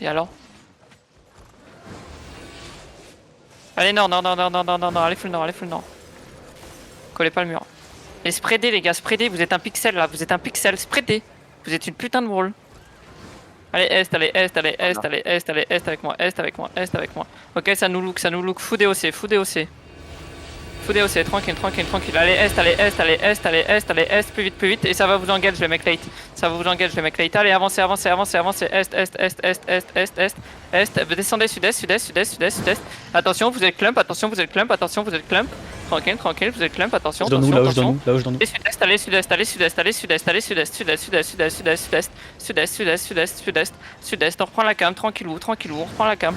Et alors? Allez, nord, allez full nord. Collez pas le mur. Et spreadez les gars, spreadez, vous êtes un pixel là, vous êtes un pixel, spreadez. Vous êtes une putain de brawl. Allez, est avec moi, est avec moi. Ok, ça nous look, fou DOC. Fou DOC, tranquille. Allez, est, plus vite. Et ça va vous engage les mecs late. Allez, avancez. Est. Descendez, sud-est. Attention, vous êtes clump. Tranquille, vous êtes clump, attention. Là où je donne nous. Et sud-est, allez, sud-est. On reprend la cam, tranquillou, on reprend la cam.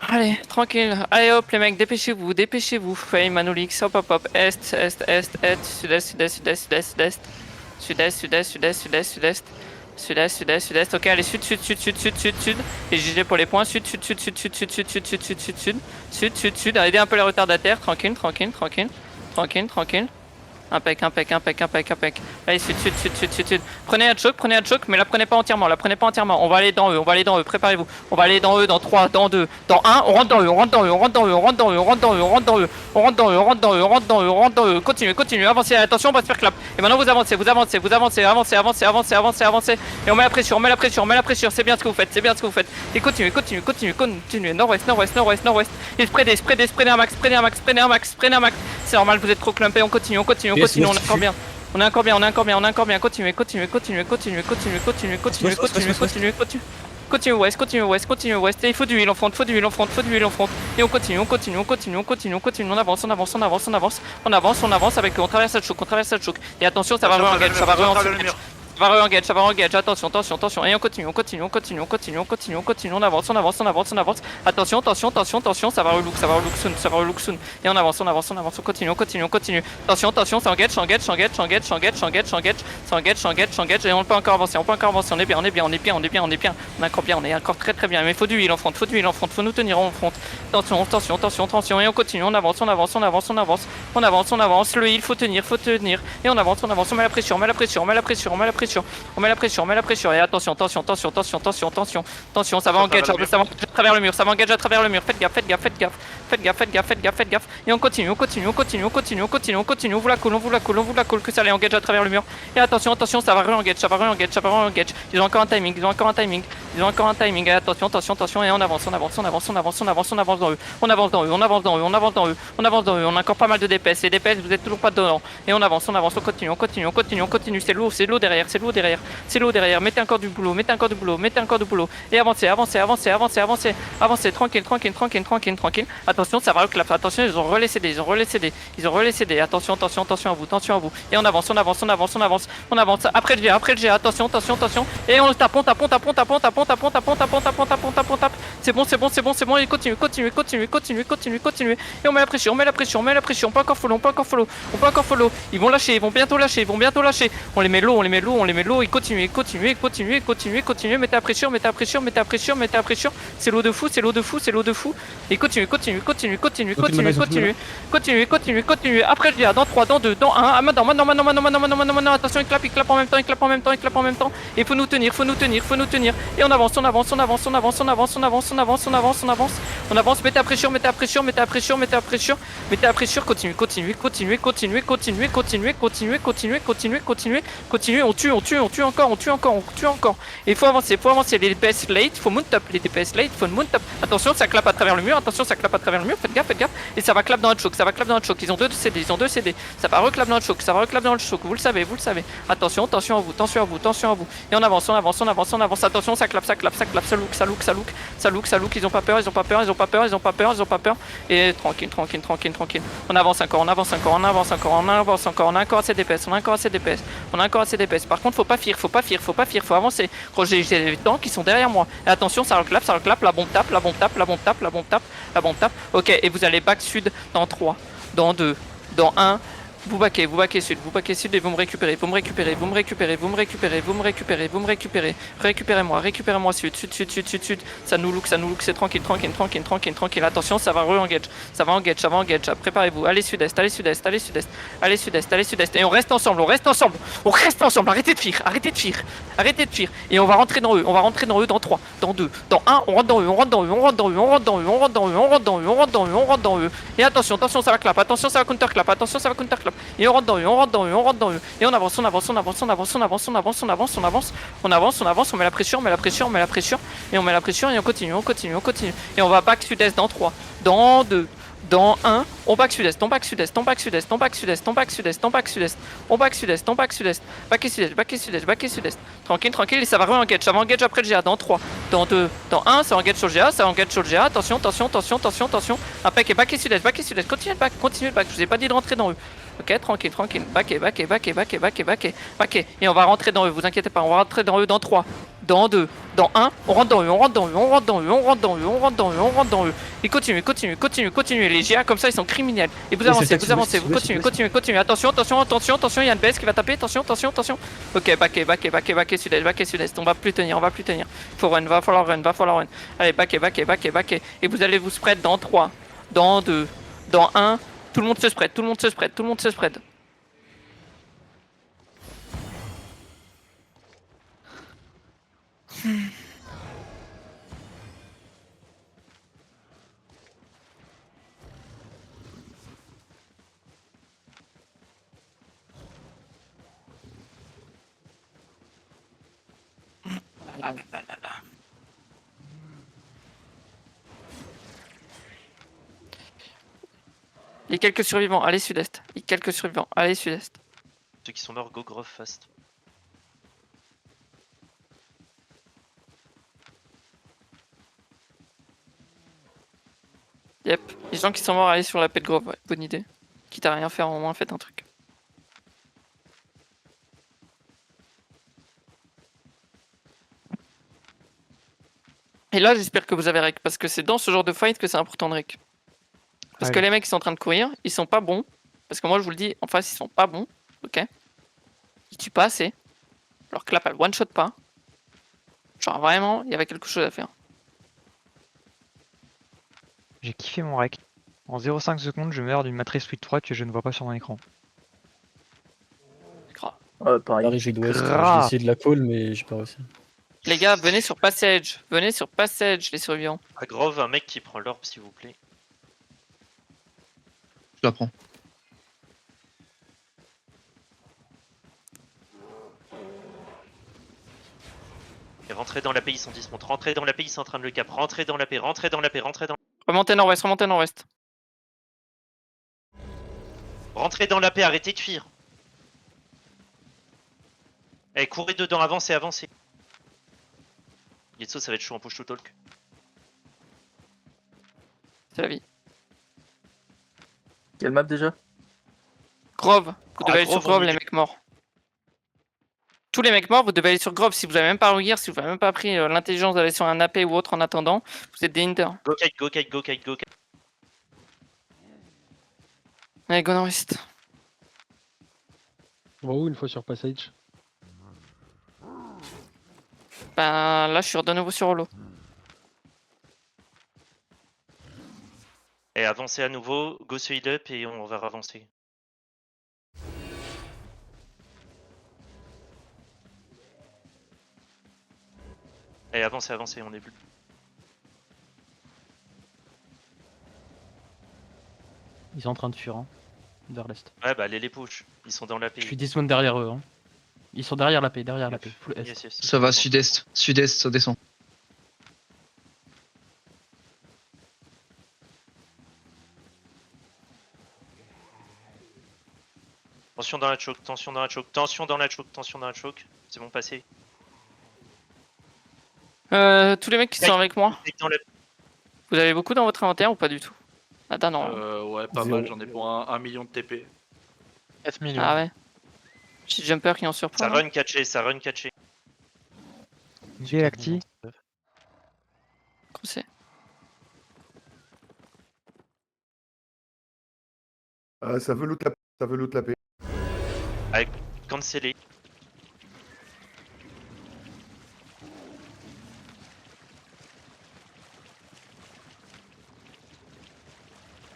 Allez, tranquille. Allez hop les mecs, dépêchez-vous. Fame, Manolix, hop. Est. Sud-est. Ok, allez, sud. Et JG pour les points. Sud. Aidez un peu les retardataires. Tranquille. Impec. Allez, sud. Prenez un choc, mais la prenez pas entièrement. On va aller dans eux, préparez-vous. On va aller dans eux, dans 3, dans 2, dans 1. On rentre dans eux. Continuez. Avancez, attention, on va se faire clap. Et maintenant vous avancez. Et on met la pression. C'est bien ce que vous faites. Et continuez. Nord-ouest. Et spreadez un max. C'est normal, vous êtes trop clumpés, on continue, on est encore bien. Continuez. Continue ouest. Et il faut du heal en front. Et on continue. On avance. Avec eux, on traverse le choc. Et attention, ça va re-engage, ça va re-engage. Attention. Et on continue. On avance. Attention, ça va relook soon. Et on avance. On continue. Attention, ça engage. Et on peut encore avancer. On est bien. On est encore très bien. Mais il faut du heal en front. Faut nous tenir en front. Attention. Et on continue. On avance. Le heal, faut tenir. Et on avance. On met la pression. Et attention. Ça va engage à travers le mur. Faites gaffe. Et on continue. On vous la coule. Que ça allait engage à travers le mur. Et attention, ça va re-engage. Ils ont encore un timing. Et attention. Et on avance dans eux. On avance dans eux. On a encore pas mal de DPS. Les DPS, vous êtes toujours pas dedans. Et on avance. On continue. C'est lourd derrière. Mettez encore du boulot. Et avancez. Tranquille. Attention, ça va reclap. Attention, ils ont relais CD. Attention à vous. Et on avance. Après le G. Attention. Et on tape. C'est bon. Et continue. Et on met la pression. On peut encore follow. Ils vont bientôt lâcher. On les met low. Et continuez. Mettez la pression. C'est l'eau de fou. Et continuez. Après le gars, dans 3, dans 2, dans 1. Maintenant. Attention, il clappe en même temps. Et faut nous tenir. Et on avance. Mettez la pression. Continuez. On tue encore. Et il faut avancer. Les DPS late, faut mount up. Attention, ça clappe à travers le mur. Faites gaffe. Et ça va clap dans le choc. Ils ont 2 CD. Ça va reclap dans le choc. Vous le savez. Attention à vous. Et on avance. Attention, ça clap. Ça look. Ils ont pas peur. Et tranquille. On avance encore. On a encore assez DPS. Par contre, faut pas fuir. Faut avancer. J'ai des tanks qui sont derrière moi. Et attention, ça reclap. La bombe tape. Ok, et vous allez back sud dans 3, dans 2, dans 1. Vous baquez sud et vous me récupérez, récupérez-moi sud, ça nous look, c'est tranquille, attention, ça va engage, préparez-vous, allez sud-est, et on reste ensemble, arrêtez de fuir, et on va rentrer dans eux, dans 3, dans 2, dans 1, on rentre dans eux, on rentre dans eux, et attention, ça va clap, attention, ça va counter clap, et on rentre dans eux, et on avance, on met la pression, et on met la pression, et on continue, et on va back sud-est dans 3, dans 2, dans 1, on back sud-est, back sud-est, back sud-est, tranquille, et ça va re-engage, après le GA, dans 3, dans 2, dans 1, ça engage sur le GA, attention, impec et back et sud-est, continuez le back, je vous ai pas dit de rentrer dans eux. Ok, tranquille, backé, et on va rentrer dans eux, vous inquiétez pas, on va rentrer dans eux dans 3, dans 2, dans 1, on rentre dans eux, et continue, les GA comme ça ils sont criminels, et vous avancez, vous continuez, attention, il y a une BS qui va taper, attention, ok, backé, sud-est, on va plus tenir, faut run, va falloir run, allez, backé, et vous allez vous spread dans 3, dans 2, dans 1, tout le monde se spread. Il y a quelques survivants, allez sud-est. Ceux qui sont morts, go grove fast. Yep, les gens qui sont morts, allez sur la paix de Grove, ouais, bonne idée. Quitte à rien faire, au moins faites un truc. Et là, j'espère que vous avez rec, parce que c'est dans ce genre de fight que c'est important de rec. Parce que les mecs qui sont en train de courir, ils sont pas bons. Parce que moi, je vous le dis, en face, ils sont pas bons. Ok. Ils tuent pas assez. Leur clap, elle one-shot pas. Genre vraiment, il y avait quelque chose à faire. J'ai kiffé mon rec. En 0,5 secondes, je meurs d'une matrice 8-3 que je ne vois pas sur mon écran. Grave. Pareil, j'ai d'ouest. J'ai Grave. essayé de la call, mais j'ai pas réussi. Les gars, venez sur Passage, les survivants. À grove, un mec qui prend l'orbe s'il vous plaît. Je la prends. Et rentrez dans la paix, ils sont dismount. Rentrez dans la paix, ils sont en train de le cap. Rentrez dans la paix. Remontez nord-ouest, Rentrez dans la paix, arrêtez de fuir. Eh, courez dedans, avancez. Yetso, ça va être chaud en push to talk. C'est la vie. Quelle map déjà? Grove, vous devez aller sur Grove, Grove, on les est- mecs morts. Tous les mecs morts, vous devez aller sur Grove. Si vous avez même pas regear, si vous avez même pas pris l'intelligence d'aller sur un AP ou autre en attendant, vous êtes des Inter. Go kite. Allez, go nord-ouest. On va où une fois sur Passage? Ben là, je suis de nouveau sur Holo. Et avancez à nouveau, go se heal up et on va avancer. Et avancez, on est plus. Ils sont en train de fuir, hein, vers l'est. Ouais, bah allez les push, ils sont dans la paix. Je suis dismount derrière eux. Hein. Ils sont derrière la paix, Full est. Yes. Ça va, sud-est, ça descend. Tension dans la choke. C'est bon, passé. Tous les mecs qui sont avec moi, Dans la... vous avez beaucoup dans votre inventaire ou pas du tout? Attends, non. Ouais, pas mal, j'en ai pour 1 million de TP. 4 millions. Ah ouais. Petit jumper qui en surprend. Ça run catché. J'ai l'acti. Crossé. Ça veut le taper. Ça veut loot la paix. Cancellé.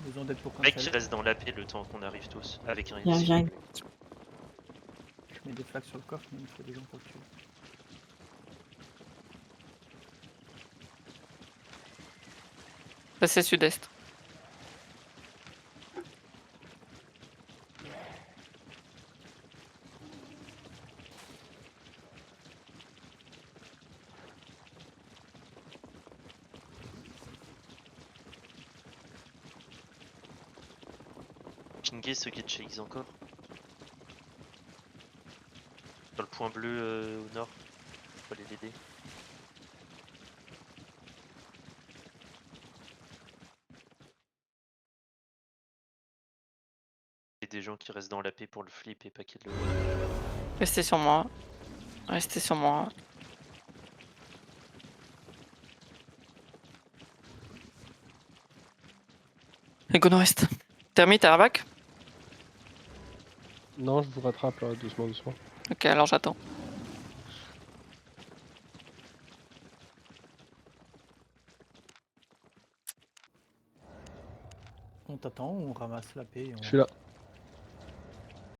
Besoin d'aide pour Mec qui cancel. reste dans la paix le temps qu'on arrive tous avec un Viens, X. viens. Je mets des flaques sur le coffre, mais il faut des gens pour le tuer. Passez sud-est. Pingez ceux qui est chez X encore. Dans le point bleu au nord. Faut aller l'aider. Et des gens qui restent dans la paix pour le flip et pas qu'ils le. Restez sur moi. Restez sur moi. Et go nord-est. Termite, à Rabac. Non, je vous rattrape là, doucement, doucement. Ok, alors j'attends. On t'attend ou on ramasse la paix et on... Je suis là.